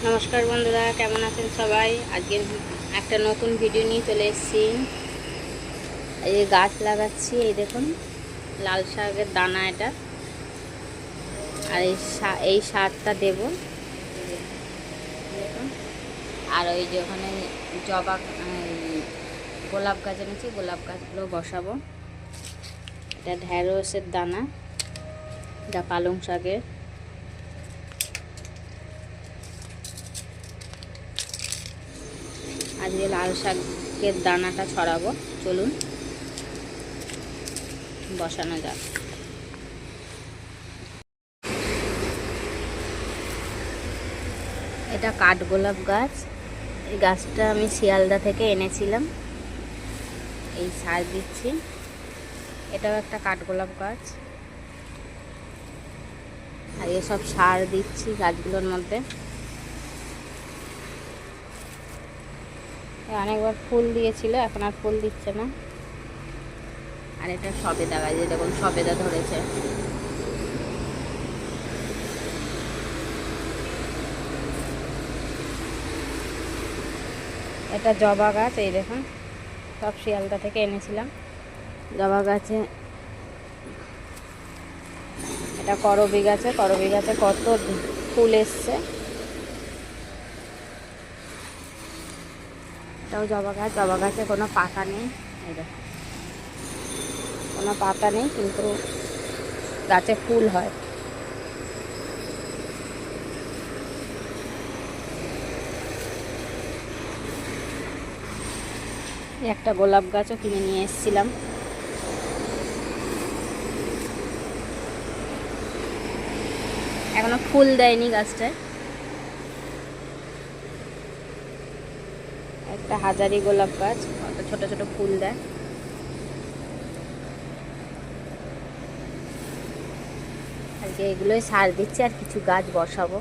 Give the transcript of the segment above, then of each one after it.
নমস্কার বন্ধুরা, কেমন আছেন সবাই? আজকে একটা নতুন ভিডিও নিয়ে চলে এসেছি। এই যে গাছ লাগাচ্ছি, এই দেখুন লাল শাকের দানা এটা। আর এই সারটা দেব দেখুন। আর ওই যে ওখানে জবা গোলাপ গাছ এনেছি, গোলাপ গাছগুলো বসাবো। এটা ঢ্যাঁড়সের দানা, এটা পালং শাকের। আজকে লাল শাকের দানাটা ছড়াবো, চলুন বসানো যাক। এটা কাঠগোলাপ গাছ। এই গাছটা আমি শিয়ালদা থেকে এনেছিলাম। এই সার দিচ্ছি। এটাও একটা কাঠগোলাপ গাছ। আর এসব সার দিচ্ছি গাছগুলোর মধ্যে। অনেকবার ফুল দিয়েছিল, এখন আর ফুল দিচ্ছে না। আর এটা সবেদা গাছ, দেখুন সবেদা ধরেছে। এটা জবা গাছ, এই দেখুন সব শিয়ালদা থেকে এনেছিলাম। জবা গাছে এটা করবী গাছে কত ফুল এসছে। এটাও জবা গাছে কোনো পাতা নেই। এই দেখুন কোনো পাতা নেই, কিন্তু গাছে ফুল হয়। একটা গোলাপ গাছও কিনে নিয়ে এসেছিলাম। এখনো ফুল দেয়নি গাছটায়। একটা হাজারি গোলাপ গাছ, কত ছোট ছোট ফুল দেয়। আজকে এগুলোই সার দিচ্ছি, আর কিছু গাছ বসাবো।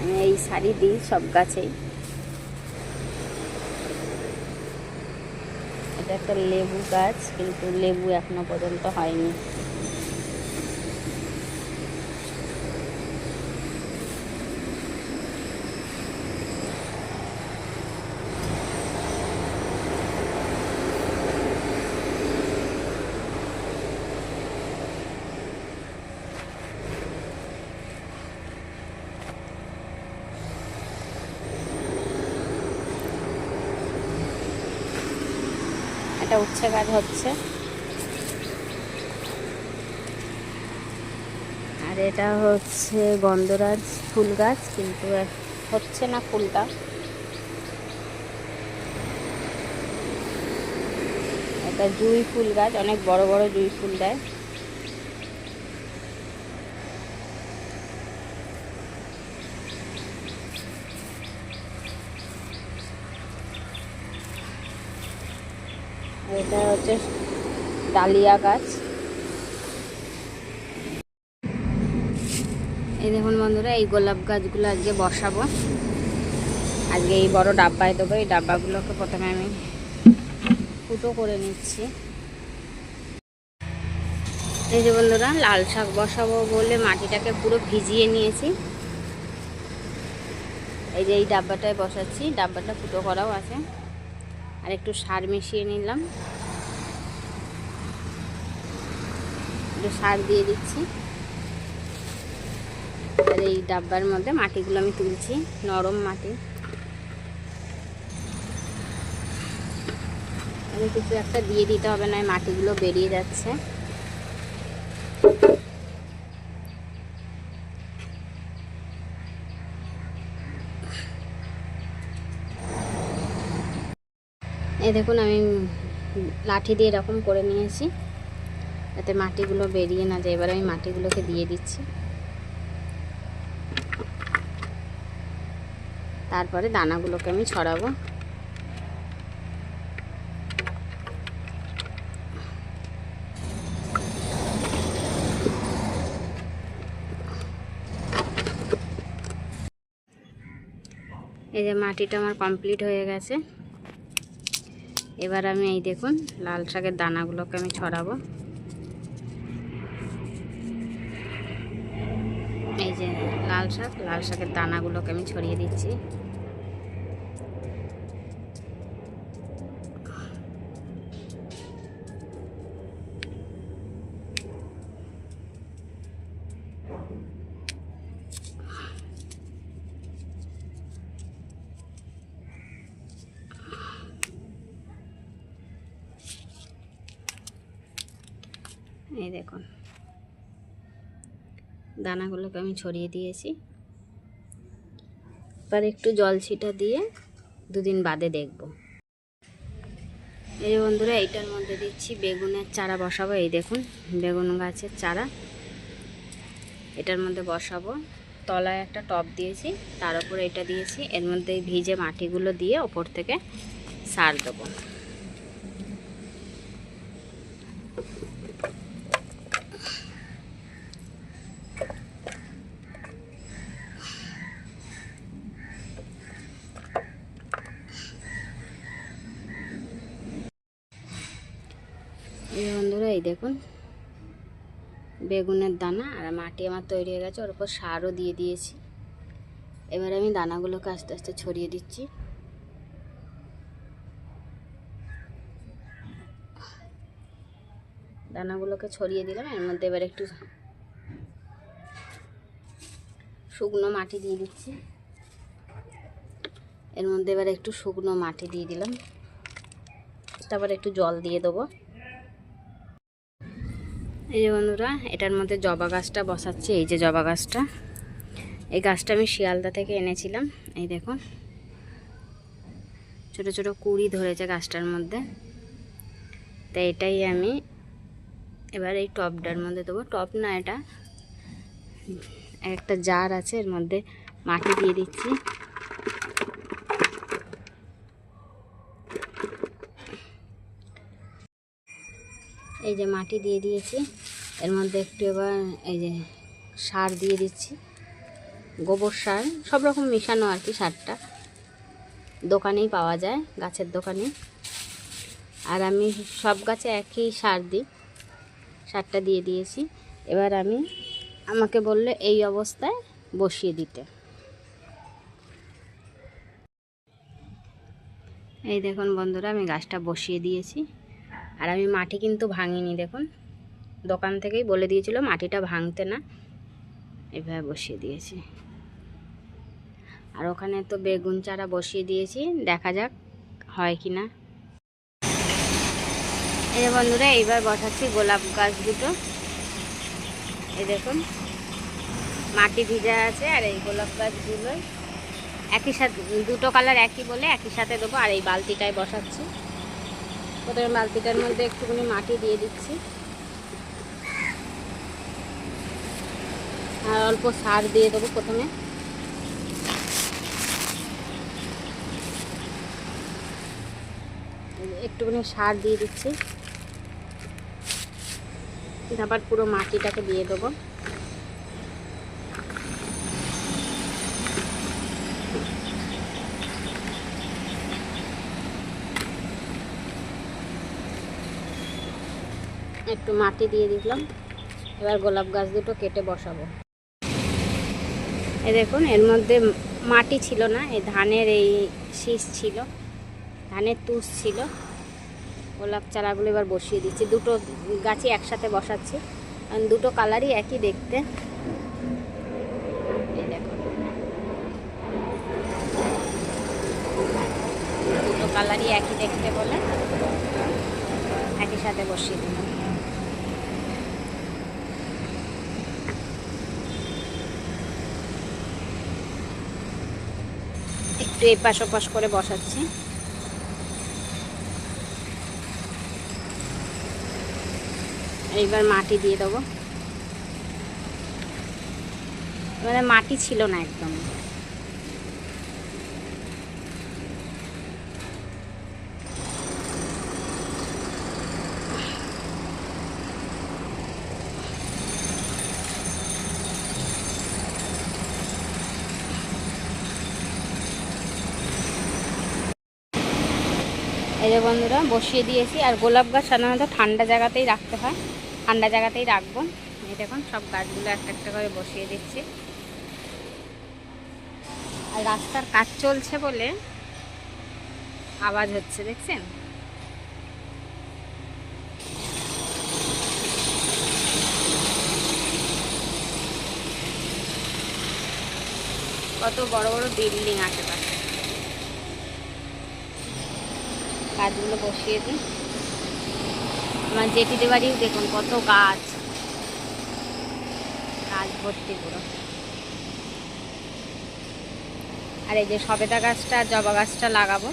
আমি এই সারি দিই সব গাছেই। এটা একটা লেবু গাছ, কিন্তু লেবু এখনো পর্যন্ত হয়নি। এটা উচ্ছে গাছ হচ্ছে। আর এটা হচ্ছে গন্ধরাজ ফুল গাছ, কিন্তু হচ্ছে না ফুলটা। এটা জুঁই ফুল গাছ, অনেক বড় বড় জুঁই ফুল দেয়। এটা হচ্ছে ডালিয়া গাছ। এই দেখুন বন্ধুরা, এই গোলাপ গাছগুলো আজকে বসাবো। আজকে এই বড় ডাব্বায় দেবো। এই ডাব্বাগুলোকে প্রথমে আমি ফুটো করে নিচ্ছি। এই যে বন্ধুরা, লাল শাক বসাবো বলে মাটিটাকে পুরো ভিজিয়ে নিয়েছি। এই যে এই ডাব্বাটায় বসাচ্ছি, ডাব্বাটা ফুটো করাও আছে। আর একটু সার মিশিয়ে নিলাম, একটু সার দিয়ে দিচ্ছি। আর এই ডাব্বার মধ্যে মাটিগুলো আমি তুলছি, নরম মাটি। আমি কিছু একটা দিয়ে দিতে হবে, না মাটিগুলো বেরিয়ে যাচ্ছে। এই দেখুন আমি লাঠি দিয়ে এরকম করে নিয়েছি, যাতে মাটিগুলো বেরিয়ে না যায়। এবার আমি মাটিগুলোকে দিয়ে দিচ্ছি, তারপরে দানাগুলোকে আমি ছড়াবো। এই যে মাটিটা আমার কমপ্লিট হয়ে গেছে। এবার আমি এই দেখুন লাল শাকের দানাগুলোকে আমি ছড়াবো। এই যে লাল শাকের দানাগুলোকে আমি ছড়িয়ে দিচ্ছি। এই দেখুন দানাগুলোকে আমি ছড়িয়ে দিয়েছি। এবার একটু জল ছিটা দিয়ে দুদিন বাদে দেখব। এই বন্ধুরা এইটার মধ্যে দিচ্ছি বেগুনের চারা বসাবো। এই দেখুন বেগুন গাছের চারা এটার মধ্যে বসাবো। তলায় একটা টব দিয়েছি, তার উপরে এটা দিয়েছি। এর মধ্যে ভিজে মাটিগুলো দিয়ে ওপর থেকে সার দেবো। এই বন্ধুরা এই দেখুন বেগুনের দানা আর মাটি আমার তৈরি হয়ে গেছে। ওর উপর সারও দিয়ে দিয়েছি। এবার আমি দানাগুলোকে আস্তে আস্তে ছড়িয়ে দিচ্ছি। দানাগুলোকে ছড়িয়ে দিলাম। এর মধ্যে এবার একটু শুকনো মাটি দিয়ে দিচ্ছি। এর মধ্যে এবার একটু শুকনো মাটি দিয়ে দিলাম। তারপর একটু জল দিয়ে দেবো। এই যে বন্ধুরা এটার মধ্যে জবা গাছটা বসাচ্ছি। এই যে জবা গাছটা, এই গাছটা আমি শিয়ালদা থেকে এনেছিলাম। এই দেখুন ছোট ছোট কুঁড়ি ধরেছে গাছটার মধ্যে। তাই এটাই আমি এবার এই টবটার মধ্যে দেবো। টব না, এটা একটা জার আছে, এর মধ্যে মাটি দিয়ে দিচ্ছি। এই যে মাটি দিয়ে দিয়েছি। এর মধ্যে একটু এবার এই যে সার দিয়ে দিচ্ছি, গোবর সার, সব রকম মেশানো আর কি। সারটা দোকানেই পাওয়া যায়, গাছের দোকানে। আর আমি সব গাছে একই সার দিই। সারটা দিয়ে দিয়েছি। এবার আমাকে বললে এই অবস্থায় বসিয়ে দিতে। এই দেখুন বন্ধুরা আমি গাছটা বসিয়ে দিয়েছি। আর আমি মাটি কিন্তু ভাঙিনি। দেখুন দোকান থেকেই বলে দিয়েছিল মাটিটা ভাঙতে না। এভাবে বসিয়ে দিয়েছি। আর ওখানে তো বেগুন চারা বসিয়ে দিয়েছি, দেখা যাক হয় কি না। এই যে বন্ধুরা এইবার বসাচ্ছি গোলাপ গাছ দুটো। এই দেখুন মাটি ভিজা আছে। আর এই গোলাপ গাছগুলো একই সাথে, দুটো কালার একই বলে একই সাথে দেবো। আর এই বালতিটায় বসাচ্ছি। প্রথমে বালতিটার মধ্যে একটুখানি মাটি দিয়ে দিচ্ছি আর অল্প সার দিয়ে দেবো। প্রথমে একটুখানি সার দিয়ে দিচ্ছি। তারপর পুরো মাটিটাকে দিয়ে দেবো। একটু মাটি দিয়ে দিলাম। এবার গোলাপ গাছ দুটো কেটে বসাবো। এই দেখুন এর মধ্যে মাটি ছিল না, এই ধানের এই শীষ ছিল, ধানের তুষ ছিল। গোলাপ চারাগুলো এবার বসিয়ে দিচ্ছি। দুটো গাছই একসাথে বসাচ্ছি, কারণ দুটো কালারই একই দেখতে। এই দেখুন দুটো কালারই একই দেখতে বলে একই সাথে বসিয়ে দিলাম। একটু এপাশ ওপাশ করে বসাচ্ছি। এইবার মাটি দিয়ে দেবো। মানে মাটি ছিল না একদম। এই যে বন্ধুরা বসিয়ে দিয়েছি। আর গোলাপ গাছ সাধারণত ঠান্ডা জায়গাতেই রাখতে হয়, ঠান্ডা জায়গাতেই রাখবো। এই দেখুন সব গাছগুলো একটা একটা করে বসিয়ে দিচ্ছি। আর রাস্তার কাজ চলছে বলে আওয়াজ হচ্ছে, দেখছেন? কত বড় বড় বিল্ডিং আশেপাশে। গাছগুলো বসিয়ে দিই। আমার জেঠিদের বাড়িও দেখুন কত গাছ, গাছ ভর্তি পুরো। আর এই যে সবেদা গাছটা আর জবা গাছটা লাগাবো।